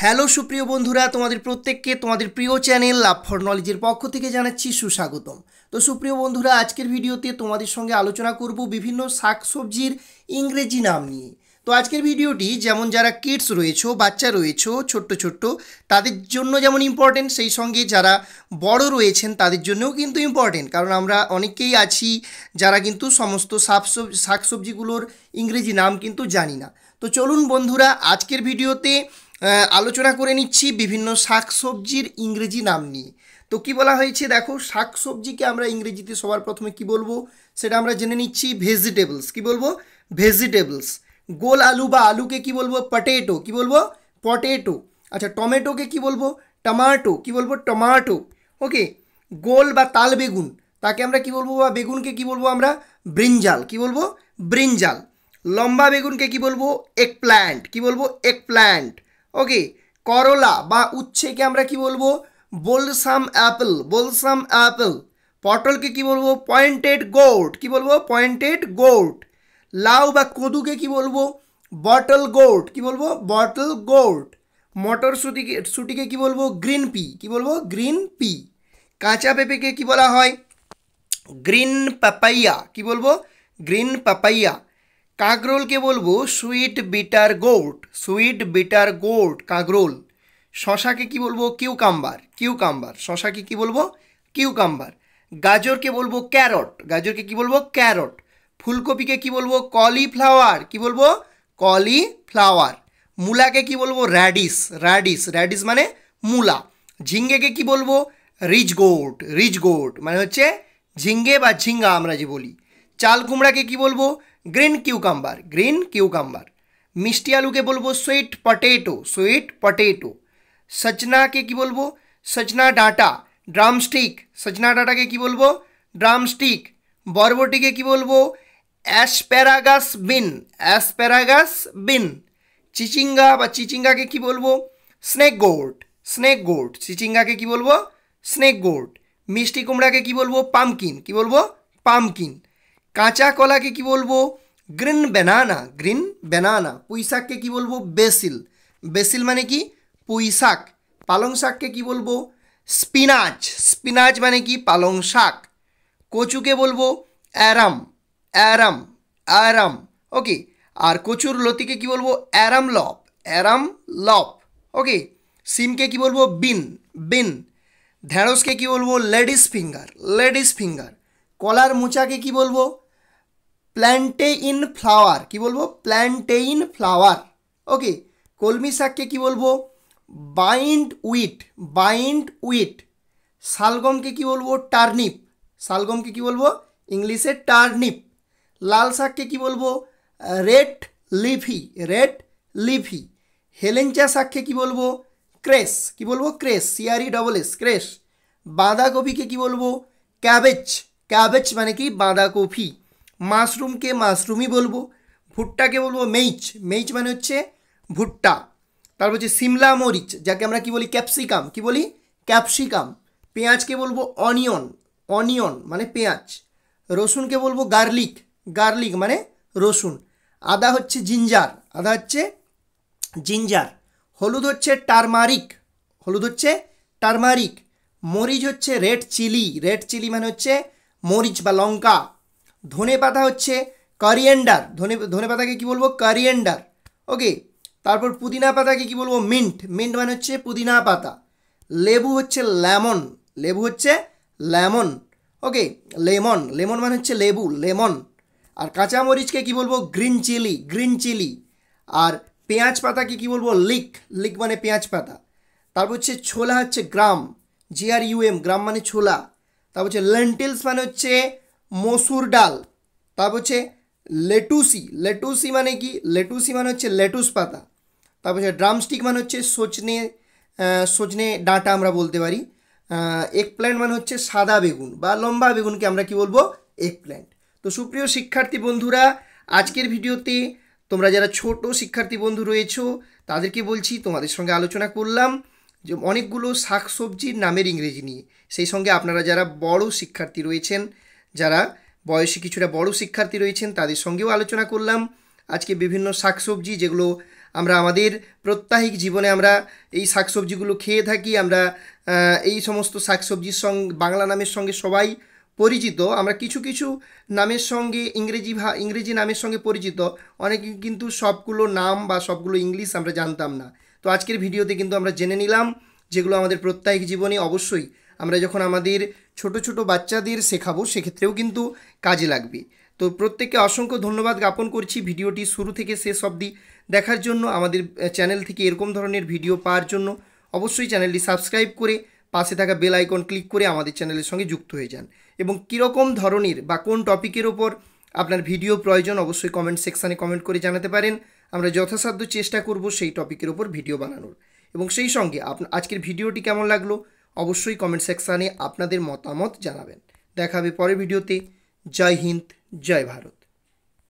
Hello সুপ্রিয় বন্ধুরা, তোমাদের প্রত্যেককে তোমাদের প্রিয় চ্যানেল লাভ ফর নলেজের পক্ষ থেকে জানাচ্ছি সুস্বাগতম। তো সুপ্রিয় বন্ধুরা, আজকের ভিডিওতে তোমাদের সঙ্গে আলোচনা করব বিভিন্ন শাকসবজির ইংরেজি নাম নিয়ে। তো আজকের ভিডিওটি যেমন যারা কিডস রয়েছো, বাচ্চা রয়েছো, ছোট্ট তাদের জন্য যেমন ইম্পর্টেন্ট, সেই সঙ্গে যারা বড় রয়েছেন তাদের জন্যও কিন্তু ইম্পর্টেন্ট, কারণ আমরা অনেকেই আছি যারা কিন্তু সমস্ত শাকসবজিগুলোর ইংরেজি নাম কিন্তু জানি না। তো চলুন বন্ধুরা, আজকের ভিডিওতে আলোচনা করে নিচ্ছি বিভিন্ন শাকসবজির ইংরেজি নাম নিয়ে। তো কি বলা হয়েছে দেখো, শাকসবজিকে আমরা ইংরেজিতে সবার প্রথমে কি বলবো সেটা আমরা জেনে নিচ্ছি। ভেজিটেবলস। কি বলবো? ভেজিটেবলস। গোল আলু বা আলুকে কি বলবো? পটেটো। কি বলবো? পটেটো। আচ্ছা, টমেটোকে কি বলবো? টমাটো। কি বলবো? টমাটো। ওকে। গোল বা তাল বেগুন, তাকে আমরা কি বলবো, বা বেগুনকে কি বলবো আমরা? ব্রিঞ্জাল। কি বলবো? ব্রিঞ্জাল। লম্বা বেগুনকে কি বলবো? Eggplant. কি বলবো? Eggplant. ওকে। করলা বা উচ্ছেকে আমরা কি বলবো? বোলসাম অ্যাপেল। বোলসাম অ্যাপেল। পটলকে কি বলবো? Pointed gourd. কি বলবো? Pointed gourd. লাউ বা কদুকে কি বলবো? Bottle gourd. কি বলবো? Bottle gourd. মটরশুটিকে কি বলবো? Green pea. কি বলবো? Green pea. কাঁচা পেঁপেকে কি বলা হয়? Green papaya. কি বলবো? Green papaya. কাঁকরোলকে বলবো sweet bitter gourd. Sweet bitter gourd কাঁকরোল। শশাকে কি বলবো? কিউকাম্বার। কিউকাম্বার। শশাকে কি বলবো? কিউকাম্বার। গাজরকে বলবো ক্যারট। গাজরকে কি বলবো? ক্যারট। ফুলকপিকে কি বলবো? কলিফ্লাওয়ার। কি বলবো? কলিফ্লাওয়ার। মূলাকে কি বলবো? র্যাডিস। র্যাডিস। র্যাডিস মানে মূলা। ঝিঙ্গেকে কি বলবো? Rich gourd. রিচ গোর্ড মানে হচ্ছে ঝিঙ্গে বা ঝিঙ্গা আমরা যে বলি। চাল কুমড়াকে কি বলবো? Green cucumber. Green cucumber. মিষ্টি আলুকে বলবো সুইট পটেটো। Sweet potato. সজনাকে কি বলবো? সজনা ডাঁটা। ড্রামস্টিক। সজনা ডাঁটাকে কি বলবো? ড্রামস্টিক। বরবটিকে কি বলবো? Asparagus bean. Asparagus bean. চিচিঙ্গা বা চিচিঙ্গাকে কি বলবো? Snake gourd. Snake gourd. চিচিঙ্গাকে কি বলবো? Snake gourd. মিষ্টি কুমড়াকে কি বলবো? পামকিন। কি বলবো? পামকিন। কাঁচা কলাকে কি বলবো? Green banana. Green banana. পুঁই শাককে কি বলবো? বেসিল। বেসিল মানে কি? পুঁই শাক। পালং শাককে কি বলবো? স্পিনাচ। স্পিনাচ মানে কি? পালং শাক। কচুকে বলবো অ্যারাম। অ্যারাম। অ্যারাম। ওকে। আর কচুর লতিকে কি বলবো? Arum lop. Arum lop. Okay. সিমকে কি বলবো? বিন। বিন। ঢ্যাঁড়সকে কি বলবো? Ladies finger. Ladies finger. কলার মোচাকে কি বলবো? Plantain flower. কি বলবো? Plantain flower. ওকে। কলমি শাককে কি বলবো? Bindweed. Bindweed. শালগমকে কি বলবো? টার্নিপ। শালগমকে কি বলবো? ইংলিশে টার্নিপ। লাল শাককে কি বলবো? Red leafy. Red leafy. হেলেঞ্চা শাককে কি বলবো? ক্রেস। কি বলবো? ক্রেস। CRESS। ক্রেস। বাঁধাকপিকে কি বলবো? ক্যাবেজ। ক্যাবেজ মানে কি? বাঁধাকপি। মাশরুমকে মাশরুমই বলবো। ভুট্টাকে বলবো মেইচ। মেইচ মানে হচ্ছে ভুট্টা। তারপর হচ্ছে সিমলা মরিচ, যাকে আমরা কি বলি? ক্যাপসিকাম। কি বলি? ক্যাপসিকাম। পেঁয়াজকে বলবো অনিয়ন। অনিয়ন মানে পেঁয়াজ। রসুনকে বলবো গার্লিক। গার্লিক মানে রসুন। আদা হচ্ছে জিঞ্জার। আদা হচ্ছে জিঞ্জার। হলুদ হচ্ছে টারমারিক। হলুদ হচ্ছে টারমারিক। মরিচ হচ্ছে রেড চিলি। রেড চিলি মানে হচ্ছে মরিচ বা লঙ্কা। ধনে পাতা হচ্ছে করিয়েন্ডার। ধনে পাতাকে কি বলবো? করিয়েন্ডার। ওকে। তারপর পুদিনা পাতাকে কি বলবো? মিন্ট। মিন্ট মানে হচ্ছে পুদিনা পাতা। লেবু হচ্ছে লেমন। লেবু হচ্ছে লেমন। ওকে। লেমন। লেমন মানে হচ্ছে লেবু। লেমন। আর কাঁচামরিচকে কি বলবো? Green chilli. Green chilli. আর পেঁয়াজ পাতাকে কি বলবো? লিক। লিক মানে পেঁয়াজ পাতা। তারপর হচ্ছে ছোলা হচ্ছে গ্রাম। GRUM। গ্রাম মানে ছোলা। তারপর হচ্ছে লেন্টিলস মানে হচ্ছে মসুর ডাল। তারপর হচ্ছে লেটুসি। লেটুসি মানে কি? লেটুসি মানে হচ্ছে লেটুস পাতা। তারপর হচ্ছে ড্রামস্টিক মানে হচ্ছে সজনে। সজনে ডাঁটা আমরা বলতে পারি। এগ প্ল্যান্ট মানে হচ্ছে সাদা বেগুন বা লম্বা বেগুনকে আমরা কি বলবো? Egg plant. তো সুপ্রিয় শিক্ষার্থী বন্ধুরা, আজকের ভিডিওতে তোমরা যারা ছোট শিক্ষার্থী বন্ধু রয়েছো তাদেরকে বলছি, তোমাদের সঙ্গে আলোচনা করলাম যে অনেকগুলো শাকসবজির নামের ইংরেজি নিয়ে। সেই সঙ্গে আপনারা যারা বড় শিক্ষার্থী রয়েছেন, যারা বয়সে কিছুটা বড় শিক্ষার্থী রয়েছেন, তাদের সঙ্গেও আলোচনা করলাম আজকে বিভিন্ন শাকসবজি যেগুলো আমরা আমাদের প্রত্যাহিক জীবনে আমরা এই শাকসবজিগুলো খেয়ে থাকি। আমরা এই সমস্ত শাকসবজির সঙ্গে বাংলা নামের সঙ্গে সবাই পরিচিত। আমরা কিছু কিছু নামের সঙ্গে ইংরেজি নামের সঙ্গে পরিচিত, অনেকে কিন্তু সবগুলো নাম বা সবগুলো ইংলিশ আমরা জানতাম না। তো আজকের ভিডিওতে কিন্তু আমরা জেনে নিলাম যেগুলো আমাদের প্রত্যাহিক জীবনে অবশ্যই আমরা যখন আমাদের ছোট ছোট বাচ্চাদের শেখাবো সেক্ষেত্রেও কিন্তু কাজে লাগবে। তো প্রত্যেককে অসংখ্য ধন্যবাদ জ্ঞাপন করছি ভিডিওটি শুরু থেকে শেষ অবধি দেখার জন্য। আমাদের চ্যানেল থেকে এরকম ধরনের ভিডিও পাওয়ার জন্য অবশ্যই চ্যানেলটি সাবস্ক্রাইব করে পাশে থাকা বেল আইকন ক্লিক করে আমাদের চ্যানেলের সঙ্গে যুক্ত হয়ে যান। এবং কীরকম ধরনের বা কোন টপিকের ওপর আপনার ভিডিও প্রয়োজন অবশ্যই কমেন্ট সেকশানে কমেন্ট করে জানাতে পারেন। আমরা যথাসাধ্য চেষ্টা করব সেই টপিকের ওপর ভিডিও বানানোর। এবং সেই সঙ্গে আজকের ভিডিওটি কেমন লাগলো অবশ্যই কমেন্ট সেকশানে আপনাদের মতামত জানাবেন। দেখা হবে পরের ভিডিওতে। জয় হিন্দ, জয় ভারত।